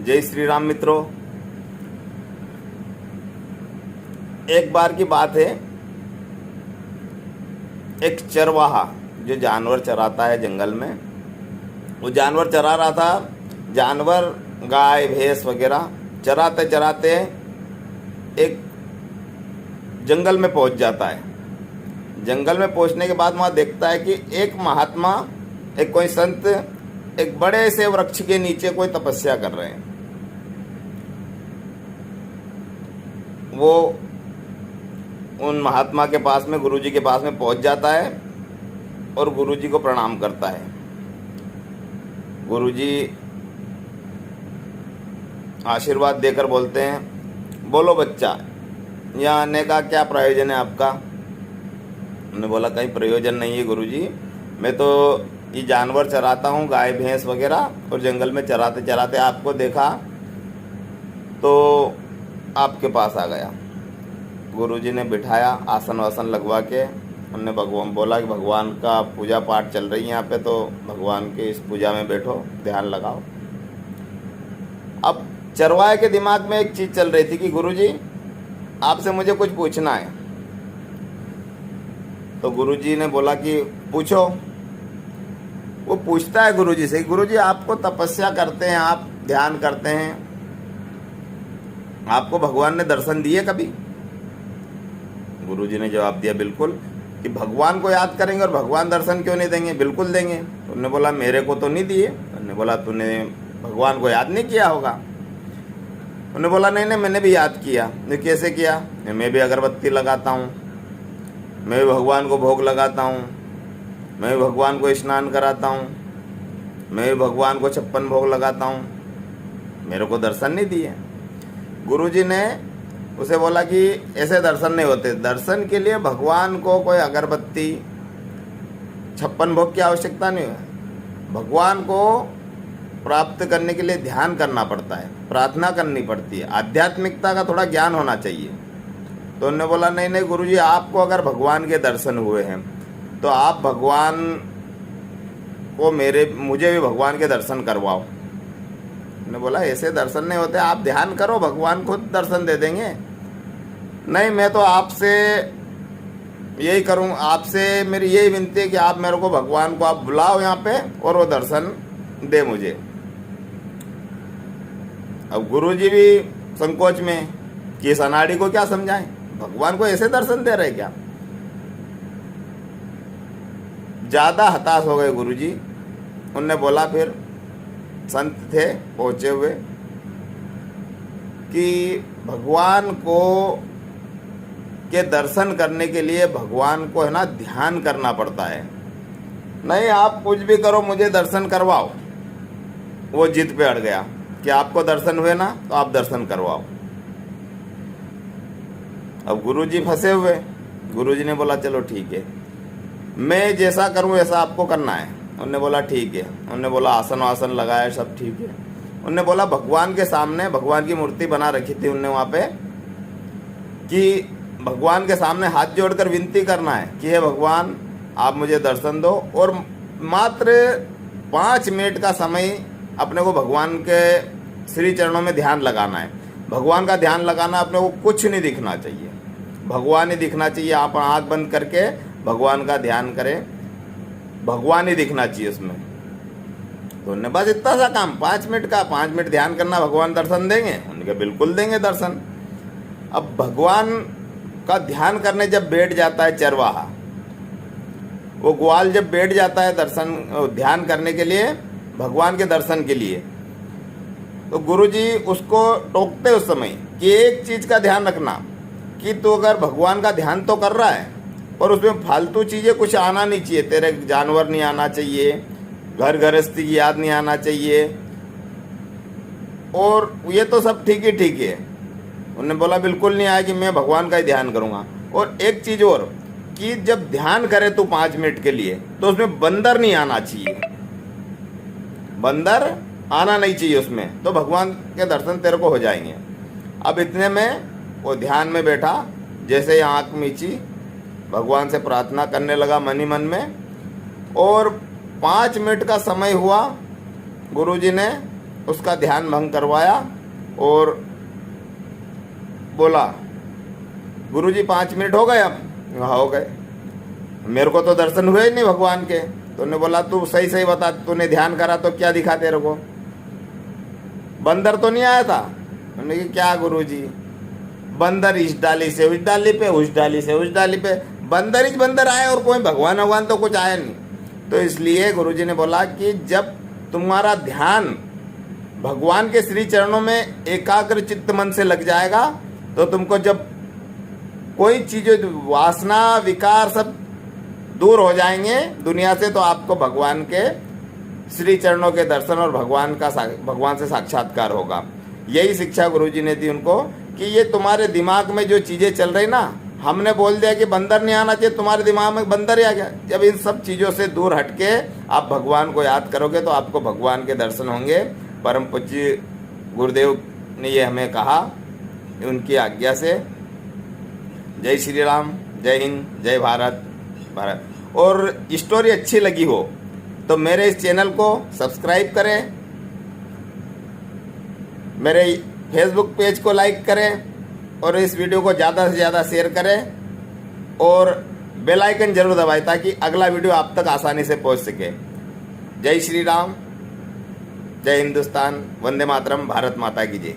जय श्री राम मित्रों। एक बार की बात है, एक चरवाहा जो जानवर चराता है जंगल में, वो जानवर चरा रहा था। जानवर गाय भैंस वगैरह चराते चराते एक जंगल में पहुंच जाता है। जंगल में पहुंचने के बाद वहाँ देखता है कि एक महात्मा, एक कोई संत एक बड़े से वृक्ष के नीचे कोई तपस्या कर रहे हैं। वो उन महात्मा के पास में, गुरुजी के पास में पहुंच जाता है और गुरुजी को प्रणाम करता है। गुरुजी आशीर्वाद देकर बोलते हैं, बोलो बच्चा, यहाँ आने का क्या प्रयोजन है आपका? उन्होंने बोला, कहीं प्रयोजन नहीं है गुरुजी, मैं तो ये जानवर चराता हूँ, गाय भैंस वगैरह, और जंगल में चराते चराते आपको देखा तो आपके पास आ गया। गुरुजी ने बिठाया आसन वासन लगवा के। उन्होंने बोला कि भगवान का पूजा पाठ चल रही है यहाँ पे, तो भगवान के इस पूजा में बैठो, ध्यान लगाओ। अब चरवाहे के दिमाग में एक चीज़ चल रही थी कि गुरुजी आपसे मुझे कुछ पूछना है। तो गुरुजी ने बोला कि पूछो। वो पूछता है गुरुजी से, गुरुजी आपको तपस्या करते हैं, आप ध्यान करते हैं, आपको भगवान ने दर्शन दिए कभी? गुरुजी ने जवाब दिया, बिल्कुल, कि भगवान को याद करेंगे और भगवान दर्शन क्यों नहीं देंगे? बिल्कुल देंगे। तो उन्होंने बोला, मेरे को तो नहीं दिए। उन्होंने बोला, तूने भगवान को याद नहीं किया होगा। उन्होंने बोला, नहीं नहीं, मैंने भी याद किया। तो कैसे किया? मैं भी अगरबत्ती लगाता हूँ, मैं भी भगवान को भोग लगाता हूँ, मैं भी भगवान को स्नान कराता हूँ, मैं भी भगवान को 56 भोग लगाता हूँ, मेरे को दर्शन नहीं दिए। गुरुजी ने उसे बोला कि ऐसे दर्शन नहीं होते। दर्शन के लिए भगवान को कोई अगरबत्ती 56 भोग की आवश्यकता नहीं है। भगवान को प्राप्त करने के लिए ध्यान करना पड़ता है, प्रार्थना करनी पड़ती है, आध्यात्मिकता का थोड़ा ज्ञान होना चाहिए। तो उन्होंने बोला, नहीं नहीं गुरुजी, आपको अगर भगवान के दर्शन हुए हैं तो आप भगवान को मुझे भी भगवान के दर्शन करवाओ। उन्होंने बोला, ऐसे दर्शन नहीं होते, आप ध्यान करो, भगवान खुद दर्शन दे देंगे। नहीं, मैं तो आपसे यही करूँ, आपसे मेरी यही विनती है कि आप मेरे को, भगवान को आप बुलाओ यहाँ पे और वो दर्शन दे मुझे। अब गुरुजी भी संकोच में कि इस अनाड़ी को क्या समझाएं, भगवान को ऐसे दर्शन दे रहे क्या? ज़्यादा हताश हो गए गुरुजी। उनने बोला, फिर संत थे पहुँचे हुए, कि भगवान को के दर्शन करने के लिए भगवान को है ना ध्यान करना पड़ता है। नहीं, आप कुछ भी करो, मुझे दर्शन करवाओ। वो जिद पे अड़ गया कि आपको दर्शन हुए ना तो आप दर्शन करवाओ। अब गुरुजी फंसे हुए। गुरुजी ने बोला, चलो ठीक है, मैं जैसा करूं ऐसा आपको करना है। उन्होंने बोला, ठीक है। उन्होंने बोला, आसन वासन लगाया, सब ठीक है। उन्होंने बोला, भगवान के सामने, भगवान की मूर्ति बना रखी थी उनने वहाँ पे, कि भगवान के सामने हाथ जोड़कर विनती करना है कि हे भगवान, आप मुझे दर्शन दो। और मात्र 5 मिनट का समय अपने को भगवान के श्री चरणों में ध्यान लगाना है। भगवान का ध्यान लगाना, अपने को कुछ नहीं दिखना चाहिए, भगवान ही दिखना चाहिए। आप आँख बंद करके भगवान का ध्यान करें, भगवान ही दिखना चाहिए उसमें। तो उन्होंने बस इतना सा काम, 5 मिनट का, 5 मिनट ध्यान करना, भगवान दर्शन देंगे? उन्होंने कहा, बिल्कुल देंगे दर्शन। अब भगवान का ध्यान करने जब बैठ जाता है चरवाहा, वो ग्वाल जब बैठ जाता है ध्यान करने के लिए, भगवान के दर्शन के लिए, तो गुरुजी उसको टोकते उस समय कि एक चीज का ध्यान रखना कि तू अगर भगवान का ध्यान तो कर रहा है और उसमें फालतू चीजें कुछ आना नहीं चाहिए, तेरे जानवर नहीं आना चाहिए, घर गृहस्थी की याद नहीं आना चाहिए, और ये तो सब ठीक ही ठीक है। उन्होंने बोला, बिल्कुल नहीं आया कि मैं भगवान का ही ध्यान करूंगा। और एक चीज और, कि जब ध्यान करे तू 5 मिनट के लिए, तो उसमें बंदर नहीं आना चाहिए, बंदर आना नहीं चाहिए उसमें, तो भगवान के दर्शन तेरे को हो जाएंगे। अब इतने में वो ध्यान में बैठा, जैसे ही आँख मीची, भगवान से प्रार्थना करने लगा मन ही मन में, और 5 मिनट का समय हुआ, गुरुजी ने उसका ध्यान भंग करवाया और बोला, गुरुजी 5 मिनट हो गए अब? हाँ हो गए। मेरे को तो दर्शन हुए ही नहीं भगवान के। तो उन्होंने बोला तू सही सही बता, तूने ध्यान करा तो क्या दिखा तेरे को? बंदर तो नहीं आया था? उन्होंने कहा क्या गुरुजी, बंदर इस डाली से उस डाली पे, उस डाली से उस डाली पे, बंदर ही बंदर आए और कोई भगवान तो कुछ आया नहीं। तो इसलिए गुरुजी ने बोला कि जब तुम्हारा ध्यान भगवान के श्री चरणों में एकाग्र चित्त मन से लग जाएगा तो तुमको जब कोई चीज, वासना विकार सब दूर हो जाएंगे दुनिया से, तो आपको भगवान के श्री चरणों के दर्शन और भगवान से साक्षात्कार होगा। यही शिक्षा गुरुजी ने दी उनको कि ये तुम्हारे दिमाग में जो चीजें चल रही ना, हमने बोल दिया कि बंदर नहीं आना चाहिए, तुम्हारे दिमाग में बंदर ही आ गया। जब इन सब चीजों से दूर हटके आप भगवान को याद करोगे तो आपको भगवान के दर्शन होंगे। परम पूज्य गुरुदेव ने ये हमें कहा उनकी आज्ञा से। जय श्री राम, जय हिंद, जय भारत। और स्टोरी अच्छी लगी हो तो मेरे इस चैनल को सब्सक्राइब करें, मेरे फेसबुक पेज को लाइक करें और इस वीडियो को ज़्यादा से ज़्यादा शेयर करें और बेल आइकन जरूर दबाएं ताकि अगला वीडियो आप तक आसानी से पहुंच सके। जय श्री राम, जय हिंदुस्तान, वंदे मातरम, भारत माता की जय।